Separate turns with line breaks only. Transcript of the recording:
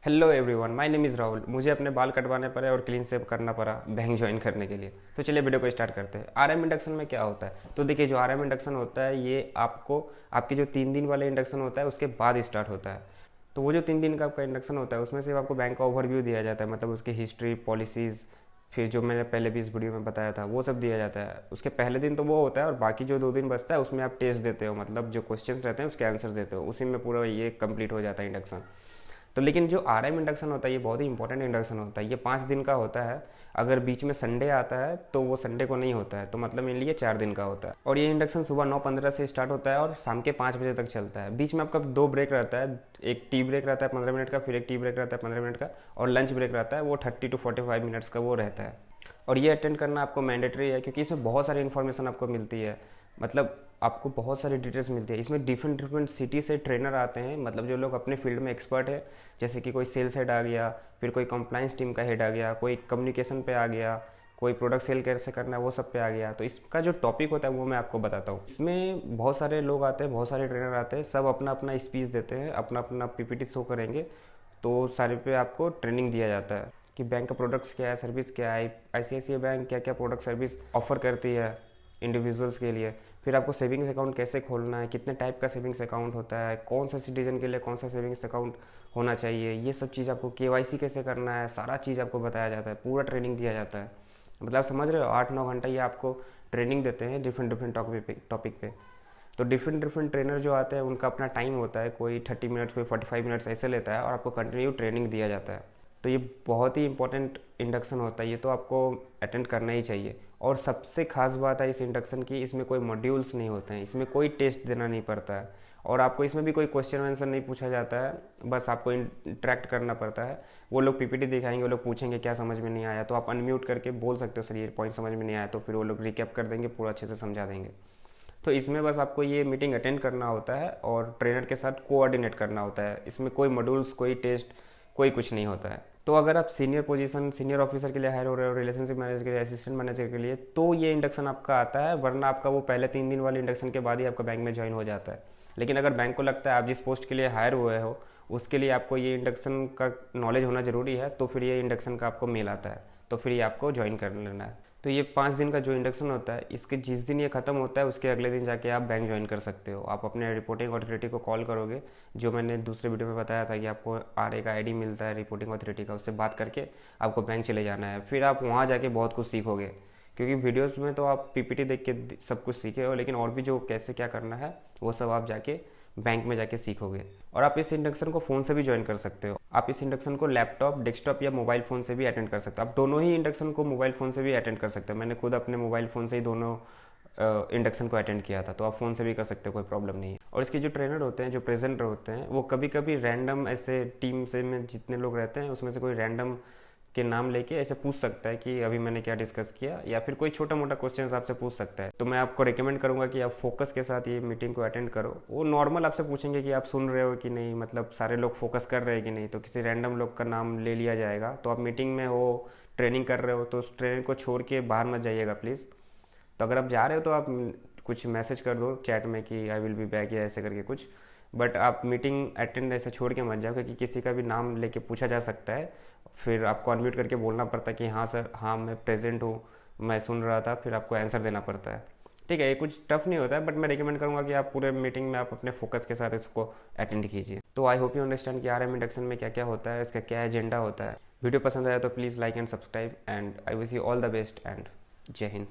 Hello everyone, my name is Rahul. मुझे अपने बाल कटवाने पड़े और क्लीन शेव करना पड़ा बैंक ज्वाइन करने के लिए। तो चलिए वीडियो को स्टार्ट करते हैं। आरएम इंडक्शन में क्या होता है? तो देखिए, जो आरएम इंडक्शन होता है ये आपको आपके जो 3 दिन वाले इंडक्शन होता है उसके बाद स्टार्ट होता है। तो वो जो 3 दिन का आपका इंडक्शन होता है उसमें सिर्फ आपको बैंक का ओवरव्यू दिया जाता है, मतलब उसकी हिस्ट्री, पॉलिसीज़, फिर जो मैंने पहले भी इस वीडियो में बताया था वो सब दिया जाता है। उसके पहले दिन तो वो होता है और बाकी जो 2 दिन बचता है उसमें आप टेस्ट देते हो, मतलब जो क्वेश्चंस रहते हैं उसके आंसर्स देते हो। उसी में पूरा ये कंप्लीट हो जाता है इंडक्शन। तो लेकिन जो आरएम इंडक्शन होता है ये बहुत ही इंपॉर्टेंट इंडक्शन होता है। ये 5 दिन का होता है। अगर बीच में संडे आता है तो वो संडे को नहीं होता है, तो मतलब मेनली ये 4 दिन का होता है। और ये इंडक्शन सुबह 9:15 से स्टार्ट होता है और शाम के 5 बजे तक चलता है। बीच में आपका 2 ब्रेक रहता है। एक टी ब्रेक रहता है 15 मिनट का, फिर एक टी ब्रेक रहता है 15 मिनट का, और लंच ब्रेक रहता है वो 30 to 45 मिनट्स का वो रहता है। और ये अटेंड करना आपको मैंडेटरी है, क्योंकि इसमें बहुत सारी इन्फॉर्मेशन आपको मिलती है। मतलब आपको बहुत सारी डिटेल्स मिलती है। इसमें डिफरेंट डिफरेंट सिटी से ट्रेनर आते हैं, मतलब जो लोग अपने फील्ड में एक्सपर्ट है। जैसे कि कोई सेल्स हेड आ गया, फिर कोई कंप्लाइंस टीम का हेड आ गया, कोई कम्युनिकेशन पे आ गया, कोई प्रोडक्ट सेल कैसे करना है वो सब पे आ गया। तो इसका जो टॉपिक होता है वो मैं आपको बताता हूँ। इसमें बहुत सारे लोग आते हैं, बहुत सारे ट्रेनर आते हैं, सब अपना अपना स्पीच देते हैं, अपना अपना पीपीटी शो करेंगे। तो सारे पे आपको ट्रेनिंग दिया जाता है कि बैंक का प्रोडक्ट्स क्या है, सर्विस क्या है, आईसीआईसीआई बैंक क्या क्या प्रोडक्ट सर्विस ऑफर करती है इंडिविजुअल्स के लिए। फिर आपको सेविंग्स अकाउंट कैसे खोलना है, कितने टाइप का सेविंग्स अकाउंट होता है, कौन सा सिटीजन के लिए कौन सा सेविंग्स अकाउंट होना चाहिए, ये सब चीज़ आपको केवाईसी कैसे करना है, सारा चीज़ आपको बताया जाता है, पूरा ट्रेनिंग दिया जाता है। मतलब समझ रहे हो, 8-9 घंटा ये आपको ट्रेनिंग देते हैं डिफरेंट डिफरेंट टॉपिक पे। तो डिफरेंट डिफरेंट ट्रेनर जो आते हैं उनका अपना टाइम होता है, कोई 30 मिनट्स, कोई 45 मिनट्स ऐसे लेता है, और आपको कंटिन्यू ट्रेनिंग दिया जाता है। तो ये बहुत ही इंपॉर्टेंट इंडक्शन होता है, ये तो आपको अटेंड करना ही चाहिए। और सबसे खास बात है इस इंडक्शन की, इसमें कोई मॉड्यूल्स नहीं होते हैं, इसमें कोई टेस्ट देना नहीं पड़ता है, और आपको इसमें भी कोई क्वेश्चन आंसर नहीं पूछा जाता है। बस आपको इंटरेक्ट करना पड़ता है। वो लोग पीपीटी दिखाएंगे, वो लोग पूछेंगे क्या समझ में नहीं आया, तो आप अनम्यूट करके बोल सकते हो सर ये पॉइंट समझ में नहीं आया, तो फिर वो लोग रिकैप कर देंगे, पूरा अच्छे से समझा देंगे। तो इसमें बस आपको ये मीटिंग अटेंड करना होता है और ट्रेनर के साथ कोऑर्डिनेट करना होता है। इसमें कोई मॉड्यूल्स, कोई टेस्ट, कोई कुछ नहीं होता है। तो अगर आप सीनियर पोजीशन, सीनियर ऑफिसर के लिए हायर हो रहे हो, रिलेशनशिप मैनेजर के लिए, असिस्टेंट मैनेजर के लिए, तो ये इंडक्शन आपका आता है। वरना आपका वो पहले 3 दिन वाले इंडक्शन के बाद ही आपका बैंक में ज्वाइन हो जाता है। लेकिन अगर बैंक को लगता है आप जिस पोस्ट के लिए हायर हुए हो उसके लिए आपको ये इंडक्शन का नॉलेज होना ज़रूरी है, तो फिर ये इंडक्शन का आपको मेल आता है, तो फिर ये आपको ज्वाइन कर लेना है। तो ये 5 दिन का जो इंडक्शन होता है, इसके जिस दिन ये ख़त्म होता है उसके अगले दिन जाके आप बैंक ज्वाइन कर सकते हो। आप अपने रिपोर्टिंग अथॉरिटी को कॉल करोगे, जो मैंने दूसरे वीडियो में बताया था कि आपको आरए का आईडी मिलता है रिपोर्टिंग अथॉरिटी का, उससे बात करके आपको बैंक चले जाना है। फिर आप वहाँ जाके बहुत कुछ सीखोगे, क्योंकि वीडियोस में तो आप पीपीटी देख के सब कुछ सीखे हो, लेकिन और भी जो कैसे क्या करना है वो सब आप जाके बैंक में जाके सीखोगे। और आप इस इंडक्शन को फ़ोन से भी ज्वाइन कर सकते हो। आप इस इंडक्शन को लैपटॉप, डेस्कटॉप या मोबाइल फ़ोन से भी अटेंड कर सकते हो। आप दोनों ही इंडक्शन को मोबाइल फ़ोन से भी अटेंड कर सकते हो। मैंने खुद अपने मोबाइल फ़ोन से ही दोनों इंडक्शन को अटेंड किया था, तो आप फ़ोन से भी कर सकते हो, कोई प्रॉब्लम नहीं है। और इसके जो ट्रेनर होते हैं, जो प्रेजेंटर होते हैं, वो कभी कभी रैंडम ऐसे टीम से में जितने लोग रहते हैं उसमें से कोई रैंडम के नाम लेके ऐसे पूछ सकता है कि अभी मैंने क्या डिस्कस किया, या फिर कोई छोटा मोटा क्वेश्चन आपसे पूछ सकता है। तो मैं आपको रिकमेंड करूंगा कि आप फोकस के साथ ये मीटिंग को अटेंड करो। वो नॉर्मल आपसे पूछेंगे कि आप सुन रहे हो कि नहीं, मतलब सारे लोग फोकस कर रहे हैं कि नहीं, तो किसी रैंडम लोग का नाम ले लिया जाएगा। तो आप मीटिंग में हो, ट्रेनिंग कर रहे हो, तो उस ट्रेनिंग को छोड़ के बाहर मत जाइएगा प्लीज़। तो अगर आप जा रहे हो तो आप कुछ मैसेज कर दो चैट में कि आई विल बी बैक या ऐसे करके कुछ। बट आप मीटिंग अटेंड ऐसे छोड़ के मत जाओ, क्योंकि किसी का भी नाम लेके पूछा जा सकता है। फिर आपको अनम्यूट करके बोलना पड़ता है कि हाँ सर, हाँ मैं प्रेजेंट हूँ, मैं सुन रहा था, फिर आपको आंसर देना पड़ता है। ठीक है, ये कुछ टफ नहीं होता है, बट मैं रिकमेंड करूँगा कि आप पूरे मीटिंग में आप अपने फोकस के साथ इसको अटेंड कीजिए। तो आई होप यू अंडरस्टैंड कि आरएम इंडक्शन में क्या क्या होता है, इसका क्या एजेंडा होता है। वीडियो पसंद आया तो please like and subscribe, and I wish you all the best, and जय हिंद।